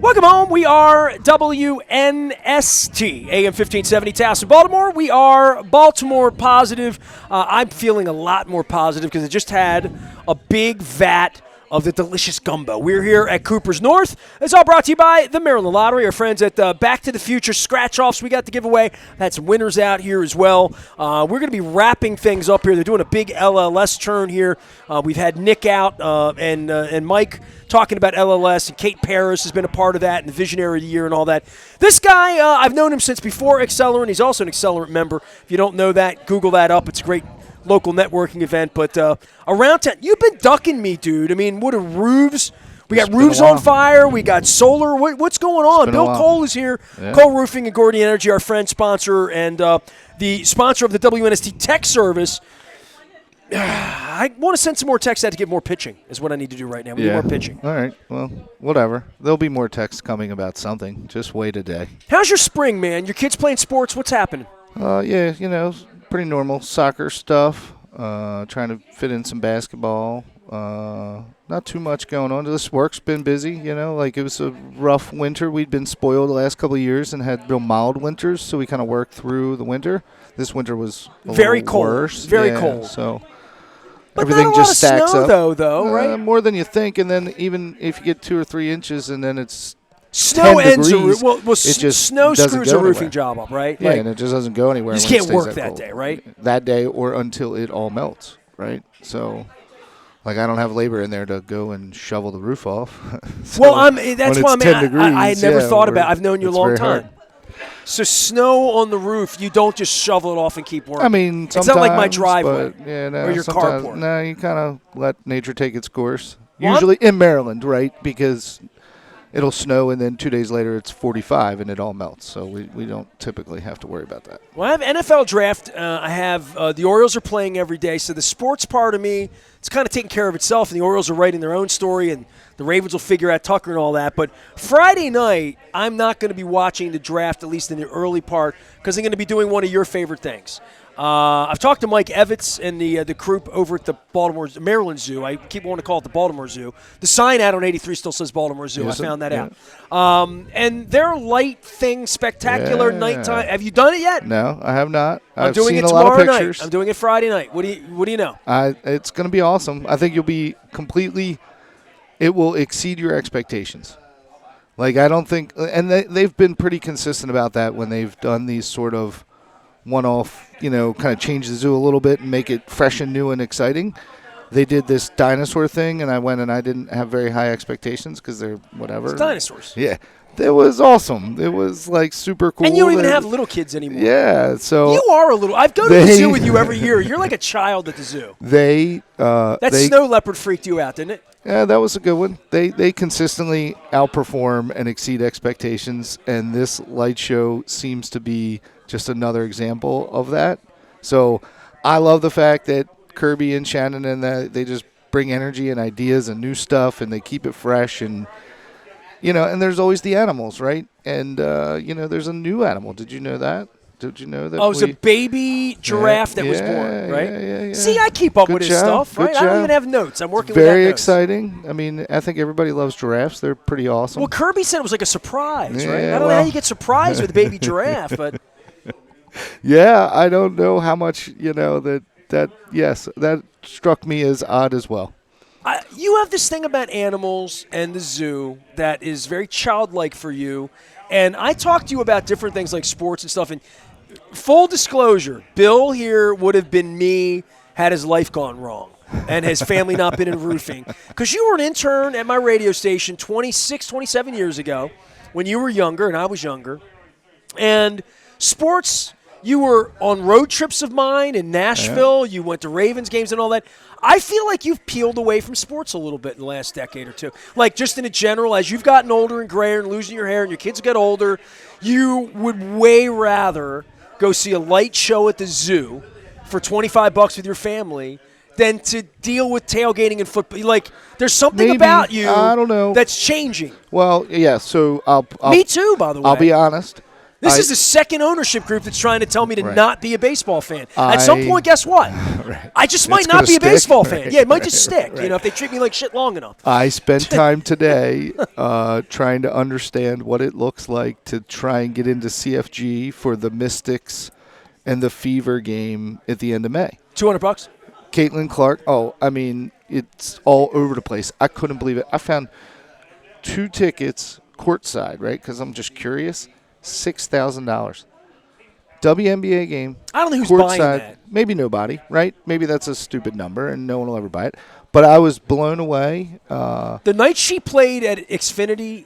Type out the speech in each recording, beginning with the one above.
Welcome home. We are WNST, AM 1570, Towson, Baltimore. We are Baltimore positive. I'm feeling a lot more positive because I just had a big vat of the delicious gumbo. We're here at Kooper's North. It's all brought to you by the Maryland Lottery. Our friends at Back to the Future Scratch-Offs we got to give away. Had some winners out here as well. We're going to be wrapping things up here. They're doing a big LLS turn here. We've had Nick out and Mike talking about LLS, and Kate Paris has been a part of that, and the Visionary of the Year and all that. This guy, I've known him since before Accelerant. He's also an Accelerant member. If you don't know that, Google that up. It's a great local networking event. But around town, you've been ducking me, dude. I mean, what are roofs? We got roofs on fire. We got solar. What's going on? Bill Cole is here. Yeah. Cole Roofing and Gordy Energy, our friend, sponsor, and the sponsor of the WNST Tech Service. I want to send some more texts out to get more pitching is what I need to do right now. We need more pitching. All right. Well, whatever. There'll be more texts coming about something. Just wait a day. How's your spring, man? Your kids playing sports? What's happening? Yeah, pretty normal soccer stuff. Trying to fit in some basketball. Not too much going on. This work's been busy, Like it was a rough winter. We'd been spoiled the last couple of years and had real mild winters, so we kind of worked through the winter. This winter was very cold. Worse. Very cold. So but everything not a just lot of stacks snow, up. Though, right? More than you think, and then even if you get 2 or 3 inches, and then it's snow ends degrees, snow screws a roofing job up, right? Yeah, and it just doesn't go anywhere. You just can't work that day, right? That day or until it all melts, right? So, I don't have labor in there to go and shovel the roof off. That's why I had never thought about it. I've known you a long time. Hard. So snow on the roof, you don't just shovel it off and keep working. I mean, it's not like my driveway or your carport. No, you kind of let nature take its course. Usually in Maryland, right? Because it'll snow, and then 2 days later it's 45, and it all melts. So we don't typically have to worry about that. Well, I have NFL draft. I have the Orioles are playing every day, so the sports part of me, it's kind of taking care of itself, and the Orioles are writing their own story, and the Ravens will figure out Tucker and all that. But Friday night, I'm not going to be watching the draft, at least in the early part, because I'm going to be doing one of your favorite things. I've talked to Mike Evitz and the group over at the Maryland Zoo. I keep wanting to call it the Baltimore Zoo. The sign out on 83 still says Baltimore Zoo. Yes, I found that out. And their light thing, spectacular nighttime. Have you done it yet? No, I have not. I'm doing seen it a lot of tomorrow pictures. night. I'm doing it Friday night. What do you know? It's going to be awesome. I think you'll be completely. It will exceed your expectations. I don't think, and they've been pretty consistent about that when they've done these sort of one-off, kind of change the zoo a little bit and make it fresh and new and exciting. They did this dinosaur thing, and I went and I didn't have very high expectations because they're whatever. It's dinosaurs. Yeah. It was awesome. It was super cool. And you don't even have little kids anymore. Yeah, so you are a little. I've gone to the zoo with you every year. You're like a child at the zoo. That snow leopard freaked you out, didn't it? Yeah, that was a good one. They consistently outperform and exceed expectations, and this light show seems to be just another example of that. So I love the fact that Kirby and Shannon and that they just bring energy and ideas and new stuff, and they keep it fresh. And and there's always the animals, right? And there's a new animal. Did you know that? Did you know that? Oh, it was a baby giraffe that was born, right? Yeah. See, I keep up with his stuff, right? I don't even have notes. I'm working with that. Very exciting. I mean, I think everybody loves giraffes. They're pretty awesome. Well, Kirby said it was like a surprise, right? I don't know how you get surprised with a baby giraffe, but yeah, I don't know how much that struck me as odd as well. You have this thing about animals and the zoo that is very childlike for you, and I talked to you about different things like sports and stuff. And full disclosure, Bill here would have been me had his life gone wrong and his family not been in roofing, because you were an intern at my radio station 26, 27 years ago when you were younger and I was younger, and sports. You were on road trips of mine in Nashville. Yeah. You went to Ravens games and all that. I feel like you've peeled away from sports a little bit in the last decade or two. Like, just in a general, as you've gotten older and grayer and losing your hair and your kids get older, you would way rather go see a light show at the zoo for $25 with your family than to deal with tailgating and football. Like, there's something about you I don't know. That's changing. Well, yeah, so I'll Me too, by the way. I'll be honest. This is the second ownership group that's trying to tell me to Right. not be a baseball fan. At some point, guess what? Right. I just It's might gonna not be a stick. baseball fan. Right. Yeah, it might just stick. Right. If they treat me like shit long enough. I spent time today trying to understand what it looks like to try and get into CFG for the Mystics and the Fever game at the end of May. $200. Caitlin Clark. Oh, I mean, it's all over the place. I couldn't believe it. I found 2 tickets courtside, right? Because I'm just curious. $6,000. WNBA game. I don't know who's courtside, buying that. Maybe nobody, right? Maybe that's a stupid number and no one will ever buy it. But I was blown away. The night she played at Xfinity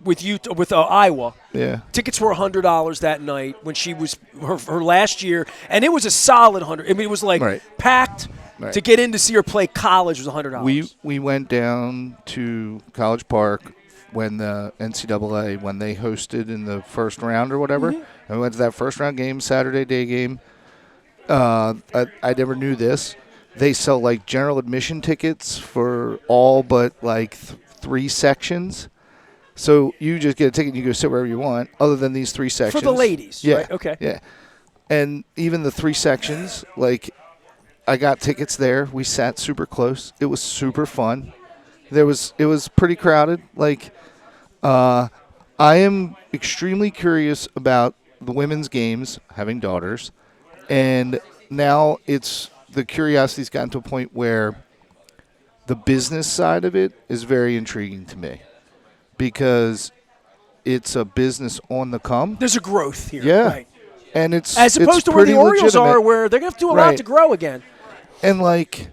with Iowa, Yeah. tickets were $100 that night when she was her last year, and it was a solid 100. I mean, it was like Right. packed. Right. To get in to see her play college was $100. We went down to College Park when the NCAA, when they hosted in the first round or whatever. And we went to that first round game, Saturday day game. I never knew this. They sell like general admission tickets for all but like 3 sections. So you just get a ticket and you go sit wherever you want, other than these 3 sections. For the ladies, yeah, right? Okay. Yeah. And even the 3 sections, like I got tickets there. We sat super close. It was super fun. It was pretty crowded. Like I am extremely curious about the women's games, having daughters, and now the curiosity's gotten to a point where the business side of it is very intriguing to me because it's a business on the come. There's a growth here. Yeah. Right. And it's as opposed it's to where the pretty Orioles legitimate. are, where they're going to have to do a lot Right. to grow again. And like,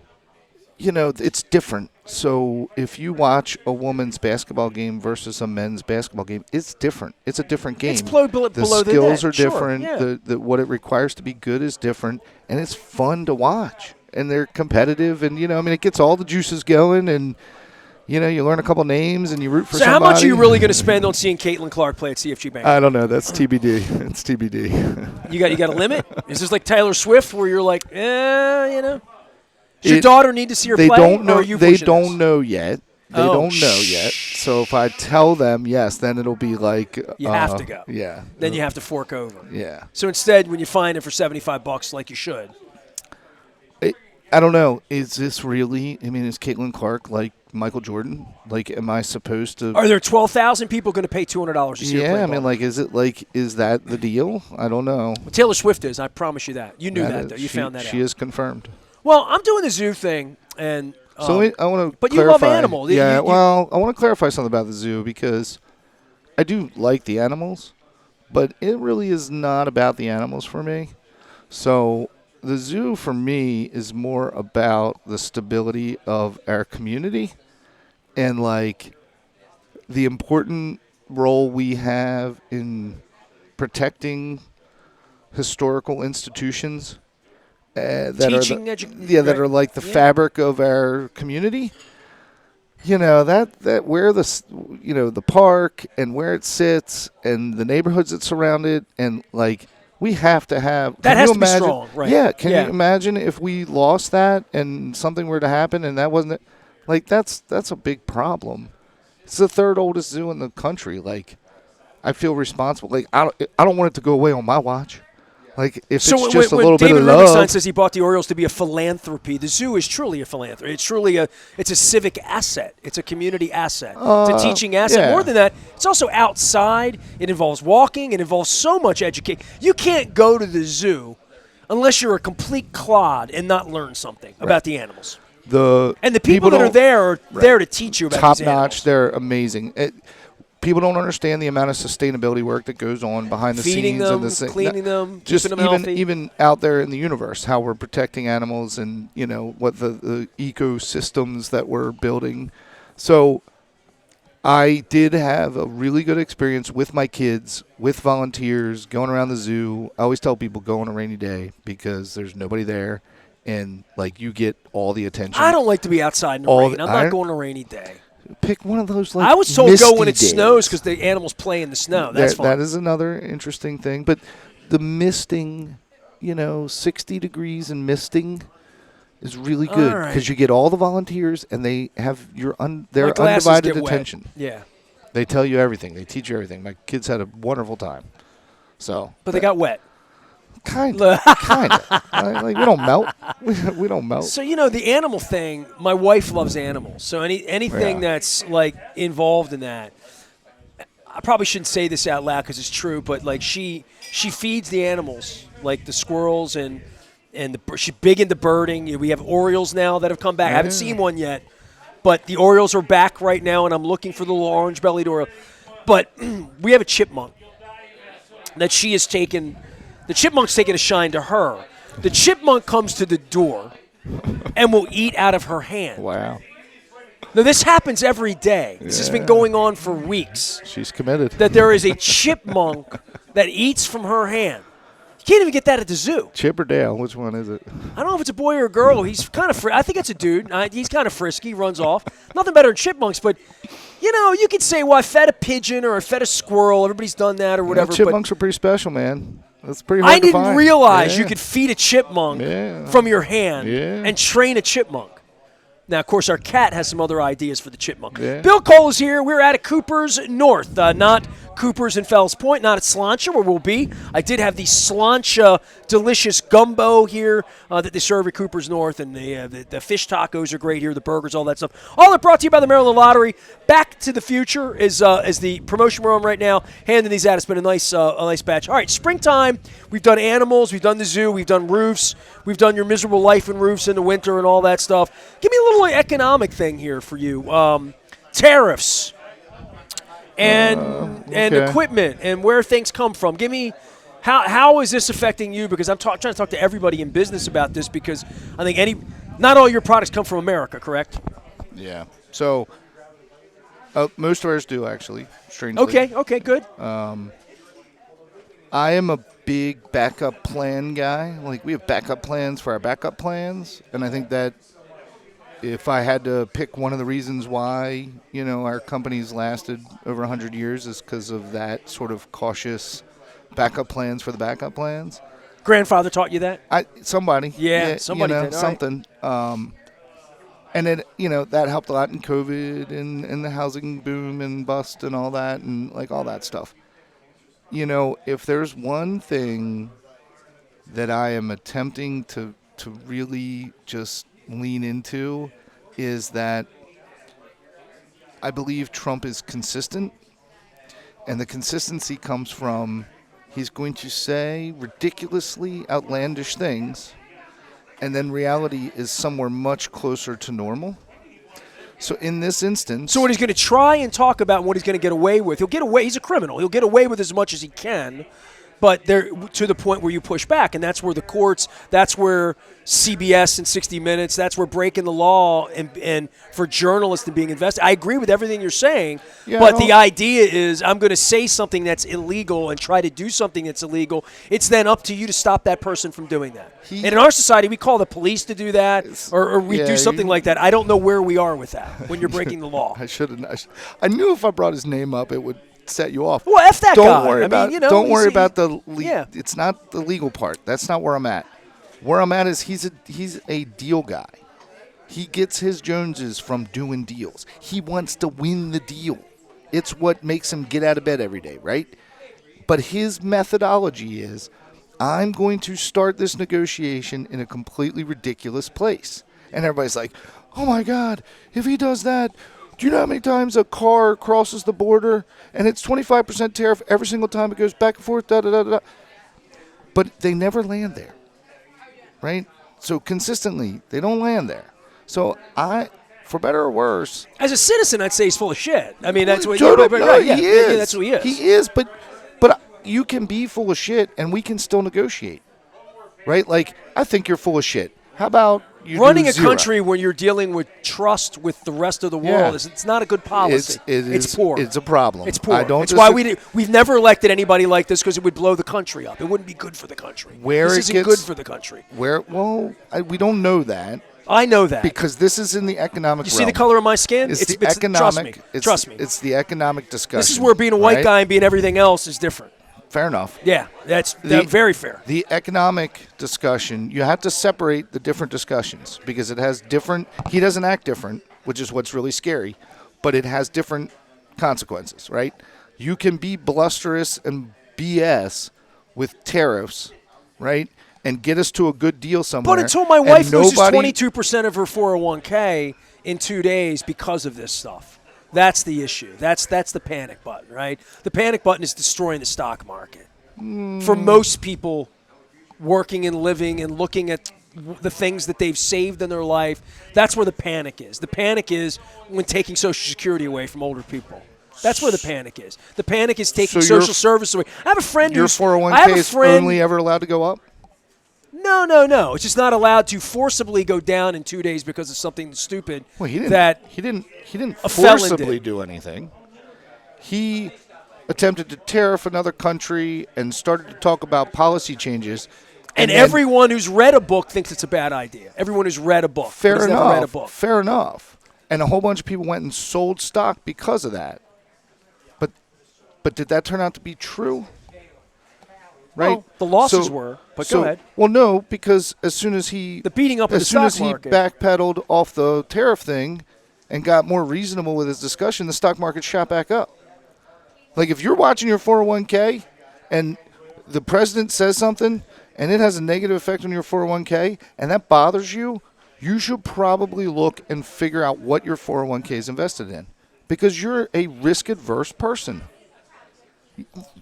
it's different. So if you watch a women's basketball game versus a men's basketball game, it's different. It's a different game. It's below the the skills net. are Sure, different. yeah. The what it requires to be good is different, and it's fun to watch. And they're competitive, and it gets all the juices going, and you learn a couple names and you root for So somebody. how much are you really going to spend on seeing Caitlin Clark play at CFG Bank? I don't know. That's TBD. It's TBD. You got a limit? Is this like Taylor Swift, where you're like, Does your daughter need to see her They play? don't know. Or are you They pushing don't this? know yet. They Oh, don't know yet. So if I tell them yes, then it'll be like You have to go. Yeah. Then you have to fork over. Yeah. So instead, when you find it for $75, like you should. I don't know. Is this really? I mean, is Caitlin Clark like Michael Jordan? Like, am I supposed to? Are there 12,000 people going to pay $200 to see her play Yeah, I ball? mean, like, is that the deal? I don't know. Well, Taylor Swift is. I promise you that. You knew that, is- though. You she- found that out. She is confirmed. Well, I'm doing the zoo thing, and So I want to. but you love animals. Yeah. You- well, I want to clarify something about the zoo because I do like the animals, but it really is not about the animals for me. So the zoo for me is more about the stability of our community and like the important role we have in protecting historical institutions that Teaching, that are like the Yeah. fabric of our community. That where the park and where it sits and the neighborhoods that surround it, and like we have to have That can has you to be imagine- strong, right? Yeah, can Yeah. you imagine if we lost that and something were to happen and that wasn't it? Like that's a big problem. It's the 3rd oldest zoo in the country. Like I feel responsible. Like I don't want it to go away on my watch. Like if So it's just when a little bit David of Rubenstein love. says he bought the Orioles to be a philanthropy, the zoo is truly a philanthropy. It's truly it's a civic asset. It's a community asset. It's a teaching asset. yeah. More than that, it's also outside. It involves walking. It involves so much education. You can't go to the zoo unless you're a complete clod and not learn something about the animals. And the people that are don't- there are there to teach you about top these animals. notch. They're amazing. People don't understand the amount of sustainability work that goes on behind the Feeding scenes them, and the cleaning them, just keeping them healthy. even out there in the universe, how we're protecting animals and what the ecosystems that we're building. So I did have a really good experience with my kids, with volunteers, going around the zoo. I always tell people go on a rainy day because there's nobody there, and like you get all the attention. I don't like to be outside in the All rain. the- I'm I- not going on a rainy day. Pick one of those like I was told go when it misty snows days. because the animals play in the snow. That's fine. That is another interesting thing. But the misting, 60 degrees and misting is really good All right. because you get all the volunteers and they have their My glasses undivided get wet. attention. Yeah. They tell you everything. They teach you everything. My kids had a wonderful time. So, But they got wet. kind of. Like we don't melt. We don't melt. So the animal thing. My wife loves animals. So anything that's like involved in that. I probably shouldn't say this out loud because it's true, but like she feeds the animals, like the squirrels and she's big into birding. We have orioles now that have come back. I haven't seen one yet, but the orioles are back right now, and I'm looking for the little orange-bellied oriole. But we have a chipmunk that she has taken. The chipmunk's taken a shine to her. The chipmunk comes to the door and will eat out of her hand. Wow. Now, this happens every day. This has been going on for weeks. She's committed. That there is a chipmunk that eats from her hand. You can't even get that at the zoo. Chip or Dale? Which one is it? I don't know if it's a boy or a girl. He's kind of I think it's a dude. He's kind of frisky, runs off. Nothing better than chipmunks, but, you could say, well, I fed a pigeon or I fed a squirrel. Everybody's done that or whatever. Chipmunks are pretty special, man. That's pretty hard to find. I didn't realize you could feed a chipmunk from your hand and train a chipmunk. Now, of course, our cat has some other ideas for the chipmunk. Yeah. Bill Cole is here. We're at Kooper's North, not Kooper's in Fells Point, not at Slancha, where we'll be. I did have the Slancha delicious gumbo here that they serve at Kooper's North, and the fish tacos are great here, the burgers, all that stuff. All that brought to you by the Maryland Lottery. Back to the Future is the promotion we're on right now. Handing these out. It's been a nice batch. All right, springtime. We've done animals. We've done the zoo. We've done roofs. We've done your miserable life in roofs in the winter and all that stuff. Give me a little economic thing here for you. Tariffs and equipment and where things come from. Give me how is this affecting you? Because I'm trying to talk to everybody in business about this because I think not all your products come from America, correct? Yeah. So most of ours do, actually, strangely. Okay, good. I am a big backup plan guy. Like, we have backup plans for our backup plans, and I think that if I had to pick one of the reasons why, our company's lasted over 100 years is because of that sort of cautious backup plans for the backup plans. Grandfather taught you that? Somebody. Yeah, somebody did. Something. Right. And then, that helped a lot in COVID and the housing boom and bust and all that and, like, all that stuff. If there's one thing that I am attempting to really just lean into is that I believe Trump is consistent, and the consistency comes from he's going to say ridiculously outlandish things, and then reality is somewhere much closer to normal. So in this instance... So what he's going to try and talk about and what he's going to get away with, he'll get away. He's a criminal. He'll get away with as much as he can, but to the point where you push back, and that's where the courts, that's where CBS and 60 Minutes, that's where breaking the law and for journalists and being invested. I agree with everything you're saying, but the idea is I'm going to say something that's illegal and try to do something that's illegal. It's then up to you to stop that person from doing that. And in our society, we call the police to do that, or we do something like that. I don't know where we are with that when you're breaking the law. I knew if I brought his name up, it would set you off. Well, F that don't guy. Worry about, don't worry about the it's not the legal part. That's not where I'm at. Where I'm at is he's a deal guy. He gets his Joneses from doing deals. He wants to win the deal. It's what makes him get out of bed every day, right? But his methodology is, I'm going to start this negotiation in a completely ridiculous place. And everybody's like, oh my God, if he does that, do you know how many times a car crosses the border and it's 25% tariff every single time it goes back and forth, da-da-da-da-da. But they never land there, right? So consistently, they don't land there. So for better or worse... As a citizen, I'd say he's full of shit. I mean, that's what he is. That's what he is. He is, but you can be full of shit and we can still negotiate, right? Like, I think you're full of shit. How about you running do a zero? country when you're dealing with trust with the rest of the world? It's not a good policy. It's poor. It's a problem. It's poor. It's why we've never elected anybody like this, because it would blow the country up. It wouldn't be good for the country. This isn't good for the country. We don't know that. I know that because this is in the economic. You see the color of my skin? It's the economic. Trust me. It's the economic discussion. This is where being a white guy and being everything else is different. Fair enough. Yeah, that's very fair. The economic discussion, you have to separate the different discussions because it has different – he doesn't act different, which is what's really scary, but it has different consequences, right? You can be blusterous and BS with tariffs, right, and get us to a good deal somewhere. But until my wife loses 22% of her 401k in 2 days because of this stuff, that's the issue. That's the panic button, right? The panic button is destroying the stock market. For most people working and living and looking at the things that they've saved in their life, that's where the panic is. The panic is when taking Social Security away from older people. That's where the panic is. The panic is taking social service away. I have a friend your who's 401k is only ever allowed to go up? No. It's just not allowed to forcibly go down in 2 days because of something stupid. Well, he didn't a felon forcibly did. do anything. He attempted to tariff another country and started to talk about policy changes. And everyone who's read a book thinks it's a bad idea. Everyone who's read a book. Fair Never read a book. Fair enough. And a whole bunch of people went and sold stock because of that. But did that turn out to be true? Right? Well, the losses were, but go ahead. Well, no, because as soon as he beating up of the stock market. As soon as he backpedaled off the tariff thing and got more reasonable with his discussion, the stock market shot back up. Like if you're watching your 401k and the president says something and it has a negative effect on your 401k and that bothers you, you should probably look and figure out what your 401k is invested in because you're a risk-adverse person.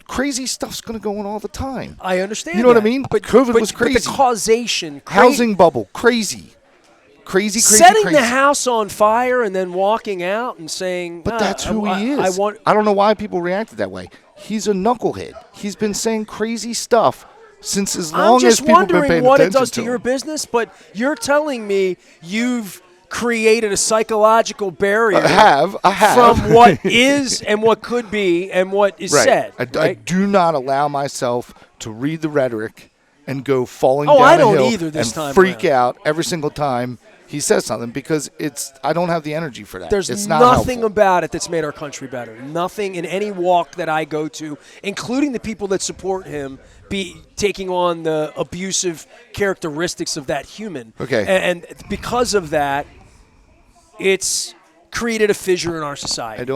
Crazy stuff's going to go on all the time. I understand. You know what I mean? But COVID was crazy. But the causation, housing bubble, crazy. Setting the house on fire and then walking out and saying, "But that's who he is." I don't know why people reacted that way. He's a knucklehead. He's been saying crazy stuff since as long as people have been paying attention to him. I'm just wondering what it does to your business. But you're telling me you've created a psychological barrier. I have from what is and what could be and what is said. I do not allow myself to read the rhetoric and go falling down I a don't hill either this and time freak around. out every single time he says something because I don't have the energy for that. There's it's not nothing helpful. about it that's made our country better. Nothing in any walk that I go to, including the people that support him, be taking on the abusive characteristics of that human. Okay. And because of that, it's created a fissure in our society.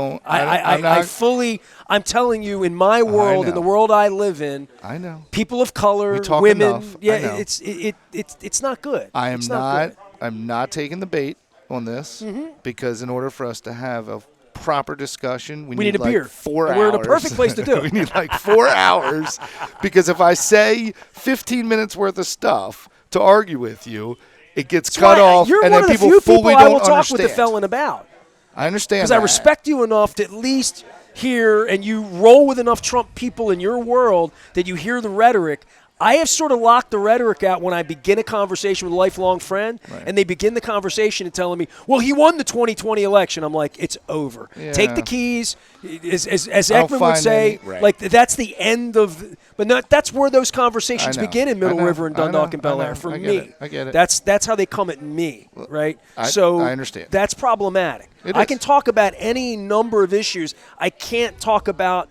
I'm telling you, in my world, in the world I live in, I know. People of color, we talk women, enough. it's not good. I'm not taking the bait on this because in order for us to have a proper discussion, we need a beer. 4 hours. We're in a perfect place to do it. We need like 4 hours because if I say 15 minutes worth of stuff to argue with you, it gets cut off, and then people fully don't understand. I will talk with the felon about. I understand because I respect you enough to at least hear, and you roll with enough Trump people in your world that you hear the rhetoric. I have sort of locked the rhetoric out when I begin a conversation with a lifelong friend, and they begin the conversation and telling me, well, he won the 2020 election. I'm like, it's over. Yeah. Take the keys. As Ekman would say, like that's the end of – but that's where those conversations begin in Middle River and Dundalk and Bel Air for me. I get it. That's how they come at me, right? I understand. That's problematic. I can talk about any number of issues. I can't talk about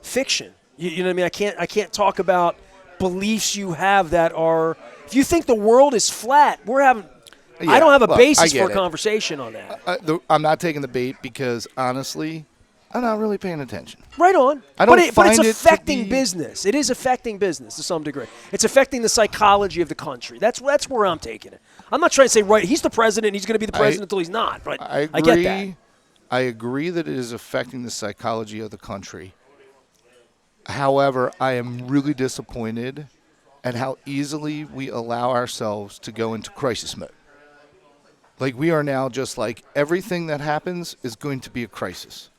fiction. You know what I mean? I can't talk about – beliefs you have that are – if you think the world is flat, I don't have a basis for a conversation on that. I'm not taking the bait because, honestly, I'm not really paying attention. Right on. But it's affecting business. It is affecting business to some degree. It's affecting the psychology of the country. That's where I'm taking it. I'm not trying to say, he's the president, he's going to be the president until he's not. But I get that. I agree that it is affecting the psychology of the country. However, I am really disappointed at how easily we allow ourselves to go into crisis mode. Like we are now just like everything that happens is going to be a crisis.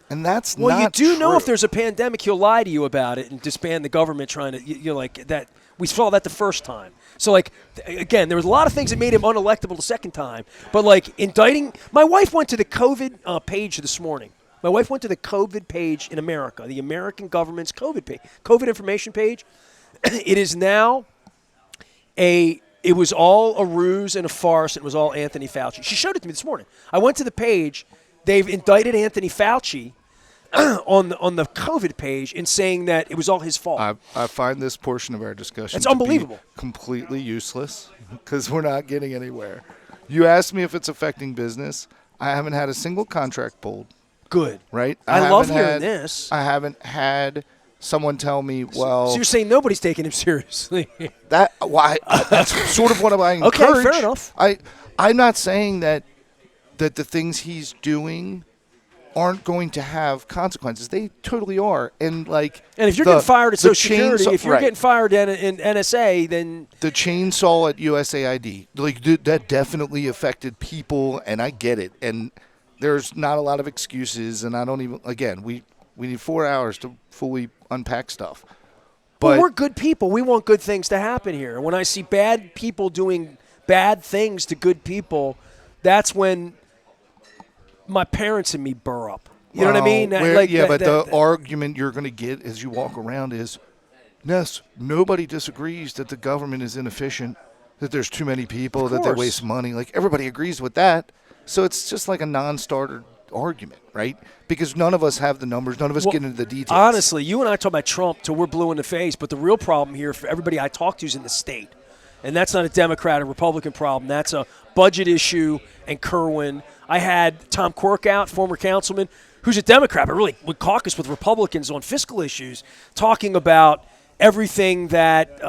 And that's not true. Well, you do know if there's a pandemic, he'll lie to you about it and disband the government trying to, you're like, that. We saw that the first time. So, like, again, there was a lot of things that made him unelectable the second time. But, like, indicting – my wife went to the COVID page this morning. My wife went to the COVID page in America, the American government's COVID page, COVID information page. It is now it was all a ruse and a farce. It was all Anthony Fauci. She showed it to me this morning. I went to the page. They've indicted Anthony Fauci on the COVID page in saying that it was all his fault. I find this portion of our discussion it's unbelievable. Completely useless because we're not getting anywhere. You asked me if it's affecting business. I haven't had a single contract pulled. Good. Right? I love hearing this. I haven't had someone tell me, So you're saying nobody's taking him seriously? that's sort of what I encourage. Okay, fair enough. I'm not saying that the things he's doing aren't going to have consequences. They totally are. And if you're getting fired at Social Security, if you're right. getting fired in NSA, then the chainsaw at USAID, that definitely affected people, and I get it. And there's not a lot of excuses, and I don't even. Again, we need 4 hours to fully unpack stuff. But we're good people. We want good things to happen here. When I see bad people doing bad things to good people, that's when my parents and me burr up. You know what I mean? The argument you're going to get as you walk around is, Ness, nobody disagrees that the government is inefficient, that there's too many people, that they waste money. Everybody agrees with that. So it's just like a non-starter argument, right? Because none of us have the numbers. None of us get into the details. Honestly, you and I talk about Trump till we're blue in the face, but the real problem here for everybody I talk to is in the state. And that's not a Democrat or Republican problem. That's a budget issue and Kerwin. I had Tom Quirk out, former councilman, who's a Democrat, but really would caucus with Republicans on fiscal issues, talking about everything that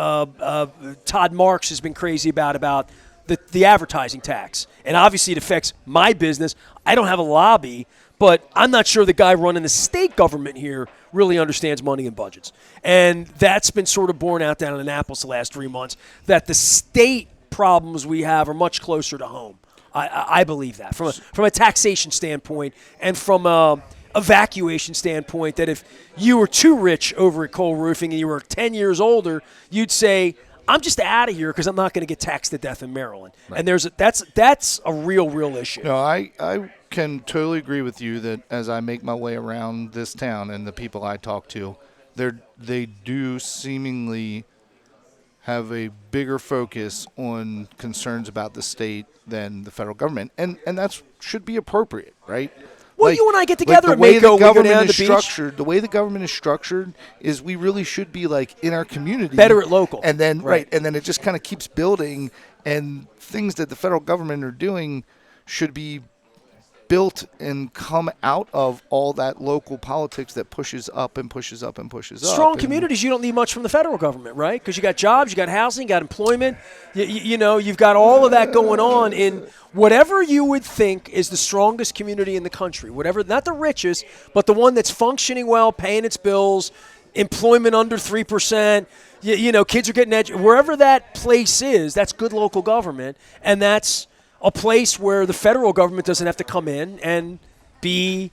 Todd Marks has been crazy about the advertising tax. And obviously it affects my business. I don't have a lobby, but I'm not sure the guy running the state government here really understands money and budgets. And that's been sort of borne out down in Annapolis the last 3 months, that the state problems we have are much closer to home. I believe that from a taxation standpoint and from a evacuation standpoint, that if you were too rich over at Cole Roofing and you were 10 years older, you'd say, I'm just out of here because I'm not going to get taxed to death in Maryland. Right. And that's a real issue. No, I can totally agree with you that as I make my way around this town and the people I talk to, they do seemingly have a bigger focus on concerns about the state than the federal government, and that should be appropriate, right? Well, you and I get together at Mako. We go down to the beach. The way the government is structured is we really should be in our community, better at local, and then and then it just kind of keeps building, and things that the federal government are doing should be built and come out of all that local politics that pushes up and pushes up and pushes up. Strong communities, you don't need much from the federal government, right? Because you got jobs, you got housing, you got employment. You've got all of that going on in whatever you would think is the strongest community in the country. Whatever, not the richest, but the one that's functioning well, paying its bills, employment under 3%. Kids are getting wherever that place is, that's good local government, and that's a place where the federal government doesn't have to come in and be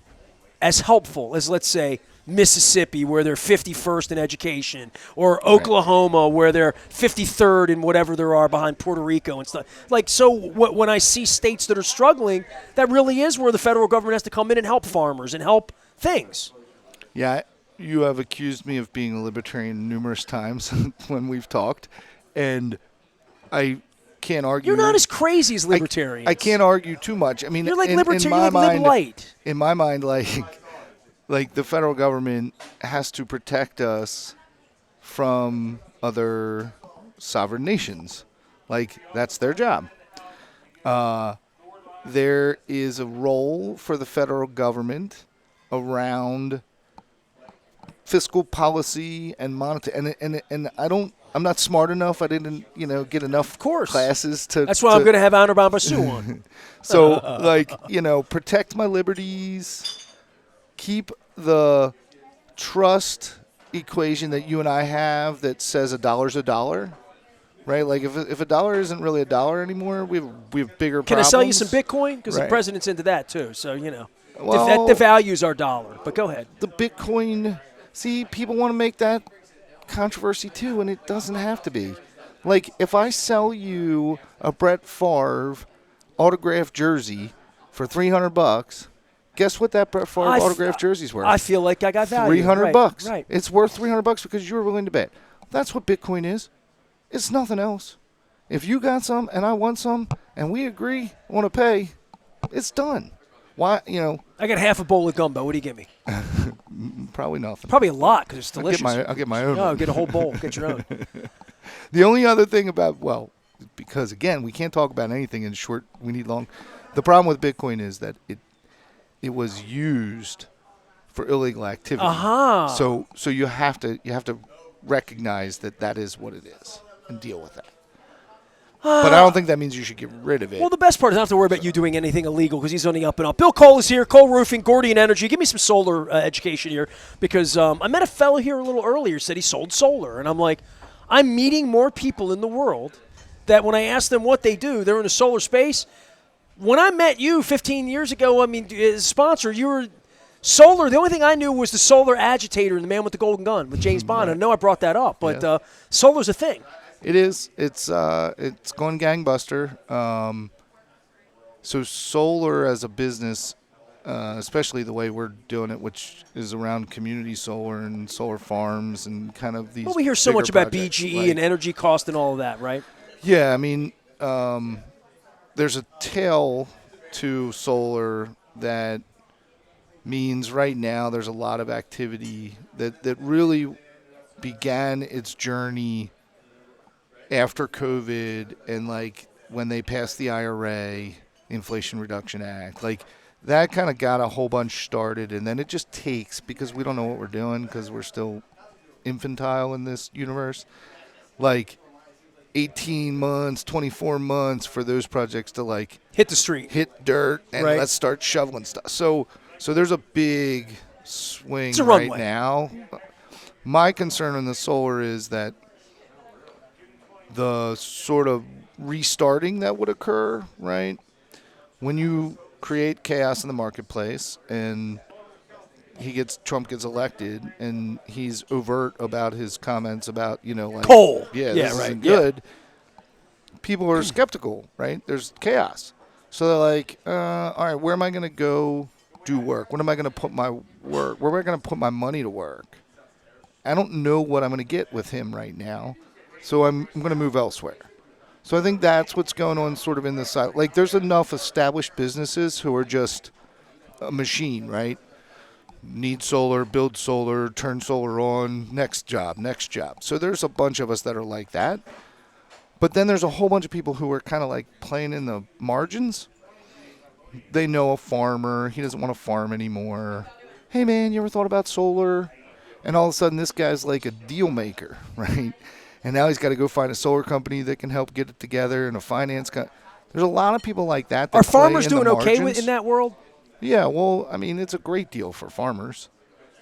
as helpful as, let's say, Mississippi, where they're 51st in education, or Oklahoma, where they're 53rd in whatever there are behind Puerto Rico and stuff. When I see states that are struggling, that really is where the federal government has to come in and help farmers and help things. Yeah, you have accused me of being a libertarian numerous times when we've talked, and I can't argue. You're not as crazy as libertarians. I can't argue too much. I mean, you're like libertarian. You're like light. In my mind, like the federal government has to protect us from other sovereign nations. That's their job. There is a role for the federal government around fiscal policy and monetary, and I'm not smart enough. I didn't, get enough classes to. That's why I'm going to have Honor Bambasu on. So, protect my liberties, keep the trust equation that you and I have that says $1's a dollar, right? If a dollar isn't really a dollar anymore, we have bigger problems. Can I sell you some Bitcoin? Because the president's into that too. So that devalues our dollar. But go ahead. The Bitcoin. See, people want to make that controversy too, and it doesn't have to be. If I sell you a Brett Favre autographed jersey for $300, guess what that Brett Favre autographed jersey's worth? I feel like I got value. $300. Right. It's worth $300 because you were willing to bet. That's what Bitcoin is. It's nothing else. If you got some and I want some and we agree, want to pay, it's done. Why, I got half a bowl of gumbo. What do you give me? Probably nothing. Probably a lot because it's delicious. I'll get my own. No, get a whole bowl. Get your own. The only other thing because again, we can't talk about anything in short. We need long. The problem with Bitcoin is that it was used for illegal activity. So you have to recognize that is what it is and deal with that. But I don't think that means you should get rid of it. Well, the best part is not to worry about you doing anything illegal because he's on the up and up. Bill Cole is here, Cole Roofing, Gordian Energy. Give me some solar education here because I met a fellow here a little earlier said he sold solar. And I'm like, I'm meeting more people in the world that when I ask them what they do, they're in the solar space. When I met you 15 years ago, I mean, as a sponsor, you were solar. The only thing I knew was the solar agitator and the man with the golden gun with James Bond. I know I brought that up, but solar's a thing. It is. It's going gangbuster. So solar as a business, especially the way we're doing it, which is around community solar and solar farms and kind of these. Well, we hear so much about BGE like, and energy cost and all of that, right? Yeah, I mean, there's a tail to solar that means right now there's a lot of activity that really began its journey after COVID and like when they passed the IRA, Inflation Reduction Act, like that kind of got a whole bunch started, and then it just takes, because we don't know what we're doing because we're still infantile in this universe, like 18 months, 24 months for those projects to like hit the street, hit dirt, and right. Let's start shoveling stuff. So there's a big swing it's a right runway. now. My concern on the solar is that the sort of restarting that would occur, right? When you create chaos in the marketplace and Trump gets elected and he's overt about his comments about, like coal. This isn't good. People are skeptical, right? There's chaos. So they're like, all right, where am I going to go do work? When am I going to put my work? Where am I going to put my money to work? I don't know what I'm going to get with him right now. So I'm going to move elsewhere. So I think that's what's going on sort of in the side. Like there's enough established businesses who are just a machine, right? Need solar, build solar, turn solar on, next job. So there's a bunch of us that are like that. But then there's a whole bunch of people who are kind of like playing in the margins. They know a farmer. He doesn't want to farm anymore. Hey, man, you ever thought about solar? And all of a sudden this guy's like a deal maker, right? And now he's got to go find a solar company that can help get it together and a finance company. There's a lot of people like that. Are farmers doing okay in that world? Yeah, well, I mean, it's a great deal for farmers.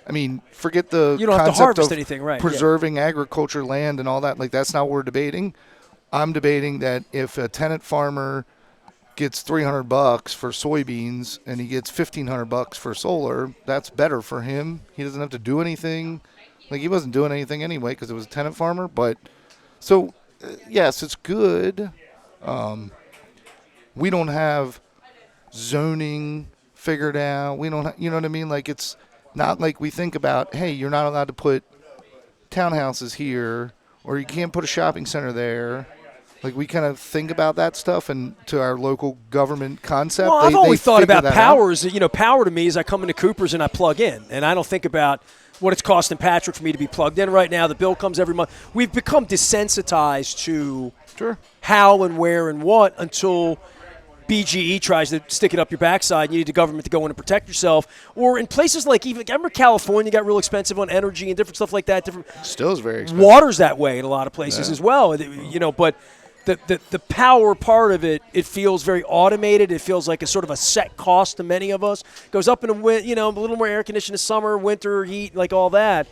I mean, forget the you don't have to harvest anything, right? Preserving agriculture land and all that. Like, that's not what we're debating. I'm debating that if a tenant farmer gets $300 for soybeans and he gets $1,500 for solar, that's better for him. He doesn't have to do anything. Like, he wasn't doing anything anyway because it was a tenant farmer. But so, yes, it's good. We don't have zoning figured out. We don't, you know what I mean? Like, it's not like we think about, hey, you're not allowed to put townhouses here, or you can't put a shopping center there. Like, we kind of think about that stuff and to our local government concept. Well, I've always thought about power is, power to me is I come into Kooper's and I plug in, and I don't think about what it's costing Patrick for me to be plugged in right now. The bill comes every month. We've become desensitized to how and where and what until BGE tries to stick it up your backside and you need the government to go in and protect yourself. Or in places like I remember California got real expensive on energy and different stuff like that. Still is very expensive. Water's that way in a lot of places as well. But the power part of it, it feels very automated. It feels like a sort of a set cost to many of us. Goes up in a little more air conditioned in summer, winter, heat, like all that.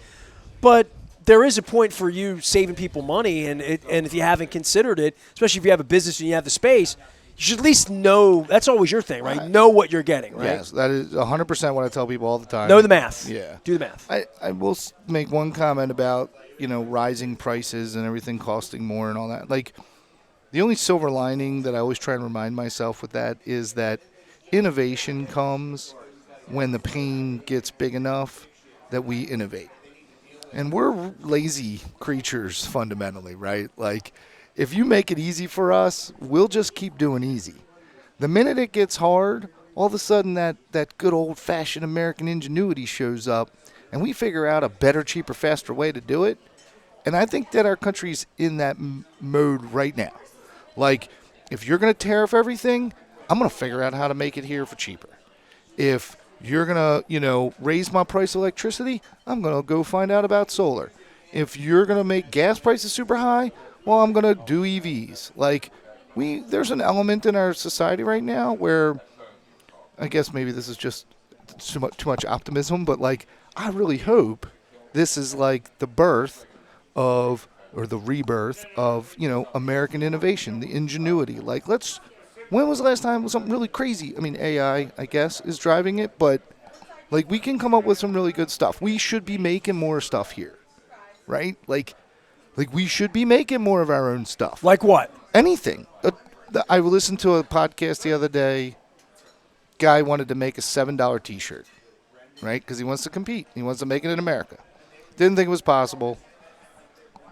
But there is a point for you saving people money, and if you haven't considered it, especially if you have a business and you have the space, you should at least know. That's always your thing, right? Know what you're getting, right? Yes, that is 100% what I tell people all the time. Know the math. Yeah. Do the math. I will make one comment about, rising prices and everything costing more and all that. Like, the only silver lining that I always try and remind myself with that is that innovation comes when the pain gets big enough that we innovate. And we're lazy creatures fundamentally, right? Like, if you make it easy for us, we'll just keep doing easy. The minute it gets hard, all of a sudden that good old-fashioned American ingenuity shows up, and we figure out a better, cheaper, faster way to do it. And I think that our country's in that mode right now. Like, if you're going to tariff everything, I'm going to figure out how to make it here for cheaper. If You're going to, raise my price of electricity, I'm going to go find out about solar. If you're going to make gas prices super high, well, I'm going to do EVs. Like, there's an element in our society right now where I guess maybe this is just too much optimism, but, like, I really hope this is, like, the birth of, or the rebirth of, American innovation, the ingenuity. Like, when was the last time something really crazy? I mean, AI, I guess, is driving it, but, like, we can come up with some really good stuff. We should be making more stuff here, right? Like we should be making more of our own stuff. Like what? Anything. I listened to a podcast the other day. Guy wanted to make a $7 T-shirt, right? Because he wants to compete. He wants to make it in America. Didn't think it was possible.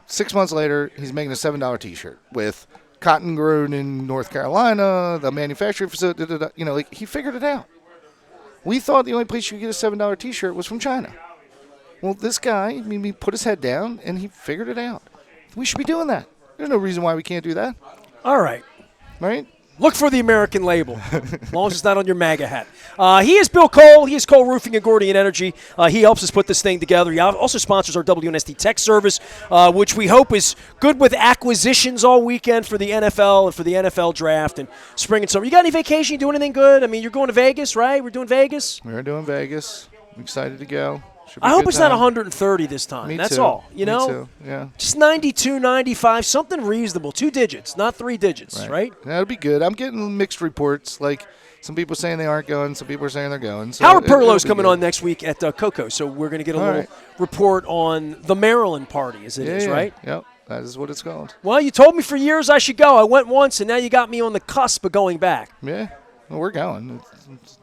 6 months later, he's making a $7 T-shirt with cotton grown in North Carolina, the manufacturing facility, like, he figured it out. We thought the only place you could get a $7 T-shirt was from China. Well, this guy, he put his head down, and he figured it out. We should be doing that. There's no reason why we can't do that. All right. Right? Look for the American label, as long as it's not on your MAGA hat. He is Bill Cole. He is Cole Roofing and Gordian Energy. He helps us put this thing together. He also sponsors our WNST Tech Service, which we hope is good with acquisitions all weekend for the NFL and for the NFL draft and spring and summer. You got any vacation? You doing anything good? I mean, you're going to Vegas, right? We're doing Vegas? We're doing Vegas. I'm excited to go. I hope it's not 130 this time. Me That's too. all. Me too. Yeah. Just 92, 95, something reasonable. 2 digits, not 3 digits, right? That'll be good. I'm getting mixed reports. Like, some people are saying they aren't going, some people are saying they're going. So Howard Perlow's coming on next week at Coco, so we're going to get a little right. report on the Maryland party, as it is, right? Yep. That is what it's called. Well, you told me for years I should go. I went once, and now you got me on the cusp of going back. Yeah. Well, we're going.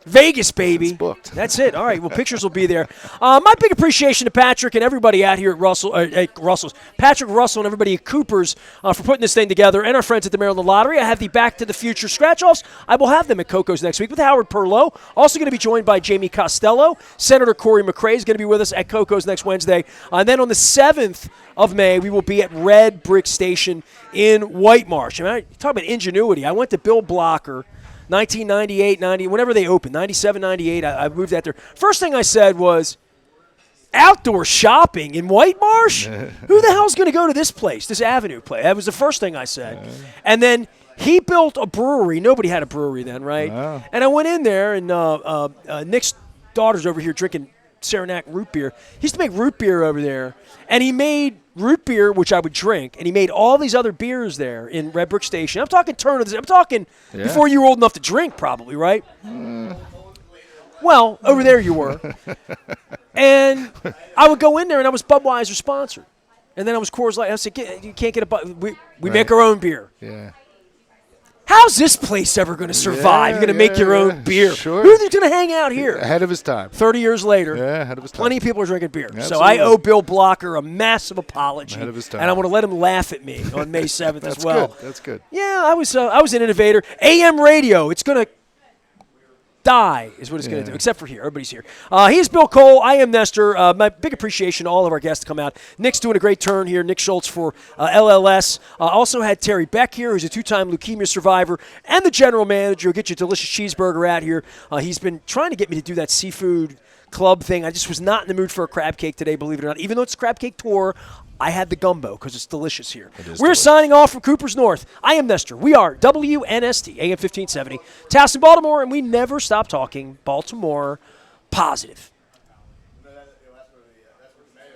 Vegas, baby. It's booked. That's it. All right. Well, pictures will be there. My big appreciation to Patrick and everybody out here at Russell's. Patrick Russell and everybody at Kooper's for putting this thing together, and our friends at the Maryland Lottery. I have the Back to the Future scratch-offs. I will have them at Coco's next week with Howard Perlow. Also going to be joined by Jamie Costello. Senator Corey McRae is going to be with us at Coco's next Wednesday. And then on the 7th of May, we will be at Red Brick Station in White Marsh. I mean, talk about ingenuity. I went to Bill Blocker 1998, 90, whenever they opened, 97, 98, I moved out there. First thing I said was, outdoor shopping in White Marsh? Who the hell's going to go to this place, this Avenue place? That was the first thing I said. And then he built a brewery. Nobody had a brewery then, right? Wow. And I went in there, and Nick's daughter's over here drinking Saranac root beer. He used to make root beer over there, and he made root beer, which I would drink, and he made all these other beers there in Red Brick Station. I'm talking turn of the. I'm talking before you were old enough to drink, probably, right? Well, over there you were. And I would go in there, and I was Budweiser sponsored. And then I was Coors Light. I said, you can't get a Bud. We make our own beer. Yeah. How's this place ever going to survive? You're going to make your own beer. Sure. Who's going to hang out here? Ahead of his time. 30 years later, ahead of his time. plenty of people are drinking beer. Absolutely. So I owe Bill Blocker a massive apology. Ahead of his time. And I want to let him laugh at me on May 7th as well. Good. That's good. Yeah, I was an innovator. AM radio, it's going to die is what it's going to do, except for here. Everybody's here. He is Bill Cole. I am Nestor. My big appreciation to all of our guests to come out. Nick's doing a great turn here. Nick Schultz for LLS. Also had Terry Beck here, who's a 2-time leukemia survivor and the general manager. He'll get you a delicious cheeseburger out here. He's been trying to get me to do that seafood club thing. I just was not in the mood for a crab cake today, believe it or not. Even though it's a crab cake tour, I had the gumbo because it's delicious here. We're signing off from Cooper's North. I am Nestor. We are WNST, AM 1570, Towson, Baltimore, and we never stop talking Baltimore positive.